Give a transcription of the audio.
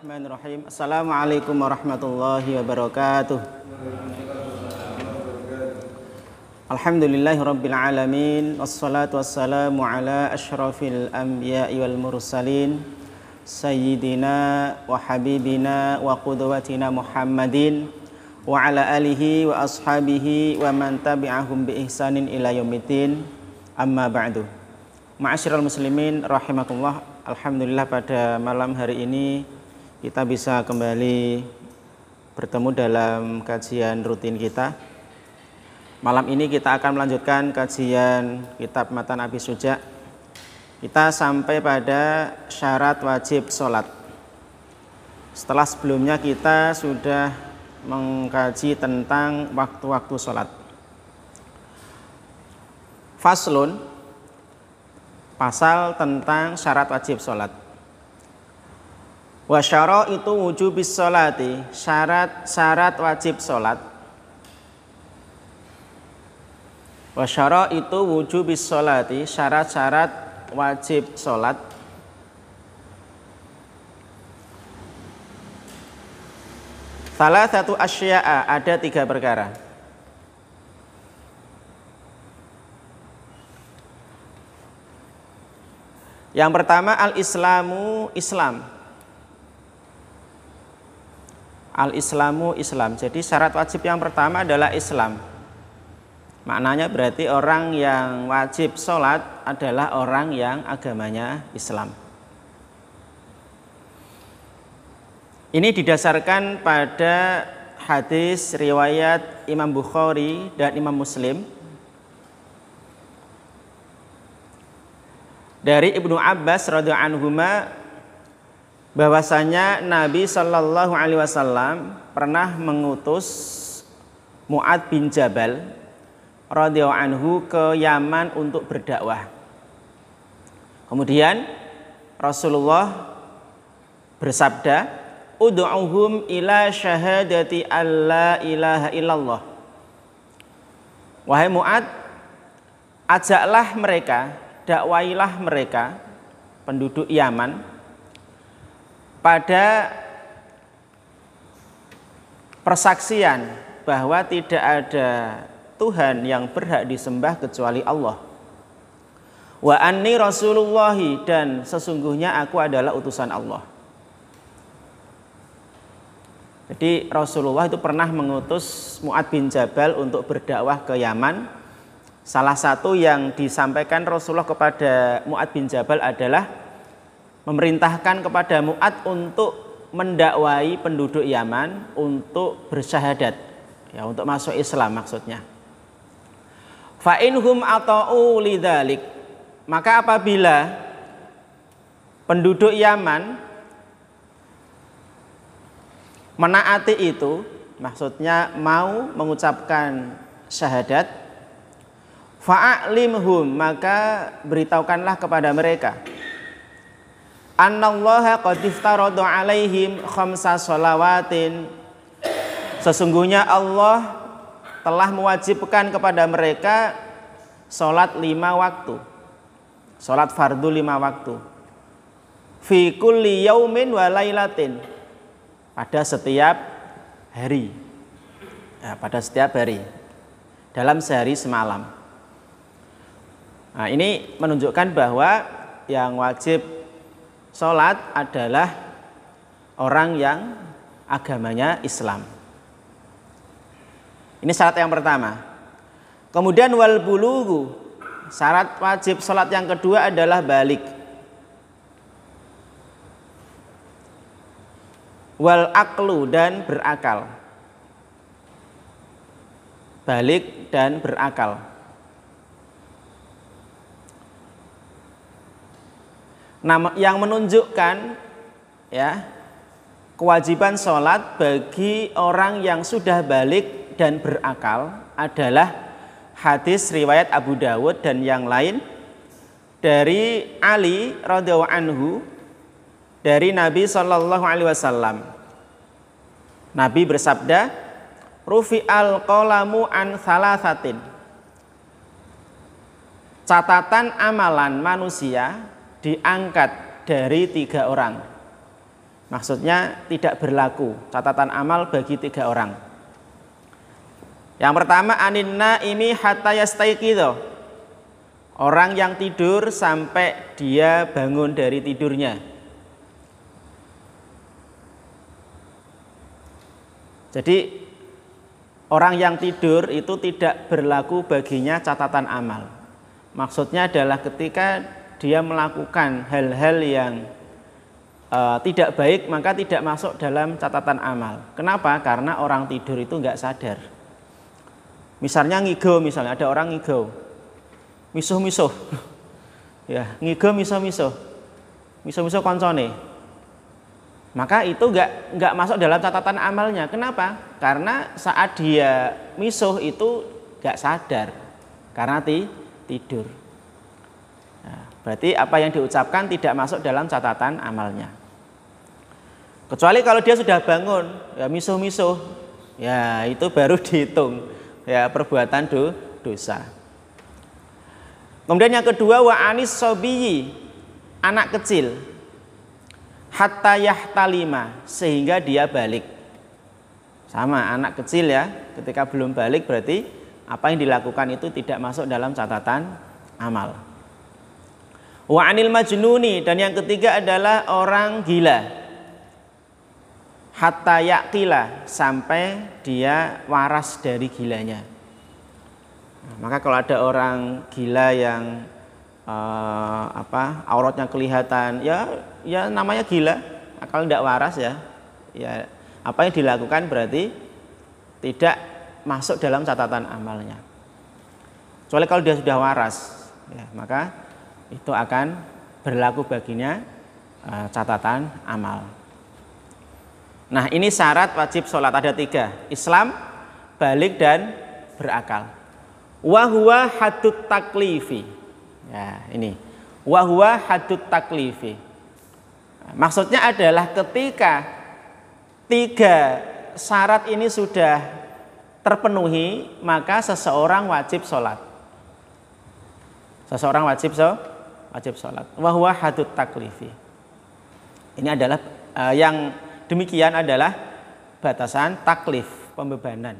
Bismillahirrahmanirrahim. Assalamualaikum warahmatullahi wabarakatuh. Alhamdulillahirabbil alamin wassalatu wassalamu ala asyrafil anbiya'i wal mursalin sayyidina wa habibina wa qudwatina Muhammadin wa ala alihi wa ashabihi wa man tabi'ahum bi ihsanin ila yaumiddin. Amma ba'du. Ma'asyiral muslimin rahimakumullah. Alhamdulillah pada malam hari ini kita bisa kembali bertemu dalam kajian rutin kita. Malam ini kita akan melanjutkan kajian kitab Matan Abi Suja. Kita sampai pada syarat wajib sholat. Setelah sebelumnya kita sudah mengkaji tentang waktu-waktu sholat. Faslun, pasal tentang syarat wajib sholat. Wa syaraitu wujubis sholati, syarat wajib sholat. Wa syaraitu wujubis sholati, syarat wajib sholat. Salah satu asya'a, ada 3 perkara. Yang pertama al-islamu, Islam. Al-islamu, Islam. Jadi syarat wajib yang pertama adalah Islam. Maknanya berarti orang yang wajib sholat adalah orang yang agamanya Islam. Ini didasarkan pada hadis riwayat Imam Bukhari dan Imam Muslim dari Ibnu Abbas radhiyallahu anhuma, bahwasanya Nabi Shallallahu Alaihi Wasallam pernah mengutus Mu'adz bin Jabal radhiyallahu anhu ke Yaman untuk berdakwah. Kemudian Rasulullah bersabda, "Ud'uhum ila syahadati alla ilaha illallah." Wahai Mu'adz, ajaklah mereka, dakwailah mereka, penduduk Yaman, pada persaksian bahwa tidak ada Tuhan yang berhak disembah kecuali Allah. Wa anni rasulullahi, dan sesungguhnya aku adalah utusan Allah. Jadi Rasulullah itu pernah mengutus Mu'adz bin Jabal untuk berdakwah ke Yaman. Salah satu yang disampaikan Rasulullah kepada Mu'adz bin Jabal adalah memerintahkan kepada Mu'adz untuk mendakwai penduduk Yaman untuk bersyahadat, ya, untuk masuk Islam maksudnya. Fa inhum ata'u lidzalik, maka apabila penduduk Yaman menaati itu, maksudnya mau mengucapkan syahadat, fa'alimhum, maka beritahukanlah kepada mereka, annallaha qad iftarada alaihim khamsa shalawatin, sesungguhnya Allah telah mewajibkan kepada mereka salat 5 waktu, salat fardu 5 waktu, fi kulli yaumin wa lailatin, pada setiap hari, ya, pada setiap hari, dalam sehari semalam. Nah, ini menunjukkan bahwa yang wajib sholat adalah orang yang agamanya Islam. Ini syarat yang pertama. Kemudian wal bulughu, syarat wajib sholat yang kedua adalah balik. Wal aqlu, dan berakal. Balik dan berakal. Yang menunjukkan, ya, kewajiban sholat bagi orang yang sudah balik dan berakal adalah hadis riwayat Abu Dawud dan yang lain dari Ali radhiyallahu anhu dari Nabi Shallallahu Alaihi Wasallam. Nabi bersabda, rufi'al qalamu an thalathatin, catatan amalan manusia diangkat dari 3 orang. Maksudnya tidak berlaku catatan amal bagi 3 orang. Yang pertama, anin naimi hatta yastayqidha. Orang yang tidur sampai dia bangun dari tidurnya. Jadi orang yang tidur itu tidak berlaku baginya catatan amal. Maksudnya adalah ketika dia melakukan hal-hal yang tidak baik, maka tidak masuk dalam catatan amal. Kenapa? Karena orang tidur itu nggak sadar. Misalnya ngigo, misalnya ada orang ngigo, misuh-misuh, ya ngigo misuh-misuh, misuh-misuh koncone. Maka itu nggak masuk dalam catatan amalnya. Kenapa? Karena saat dia misuh itu nggak sadar, karena tidur. Nah, berarti apa yang diucapkan tidak masuk dalam catatan amalnya. Kecuali kalau dia sudah bangun, ya misuh-misuh, ya itu baru dihitung, ya perbuatan dosa. Kemudian yang kedua, wa anis sobiyi, anak kecil, hatta yahtalima, sehingga dia balik. Sama, anak kecil ya, ketika belum balik berarti apa yang dilakukan itu tidak masuk dalam catatan amal. Wa anil majnuni, dan yang ketiga adalah orang gila, hatta yaqila, sampai dia waras dari gilanya. Nah, maka kalau ada orang gila yang auratnya kelihatan, ya namanya gila, kalau tidak waras ya apa yang dilakukan berarti tidak masuk dalam catatan amalnya. Kecuali kalau dia sudah waras, ya, maka itu akan berlaku baginya catatan amal. Nah, ini syarat wajib sholat, ada 3: Islam, balik, dan berakal. Wa huwa haddut taklifi. Ya, ini wa huwa haddut taklifi. Maksudnya adalah ketika 3 syarat ini sudah terpenuhi, maka seseorang wajib sholat. Seseorang wajib sholat. Wa huwa haddut taklifi. Ini adalah yang demikian adalah batasan taklif, pembebanan.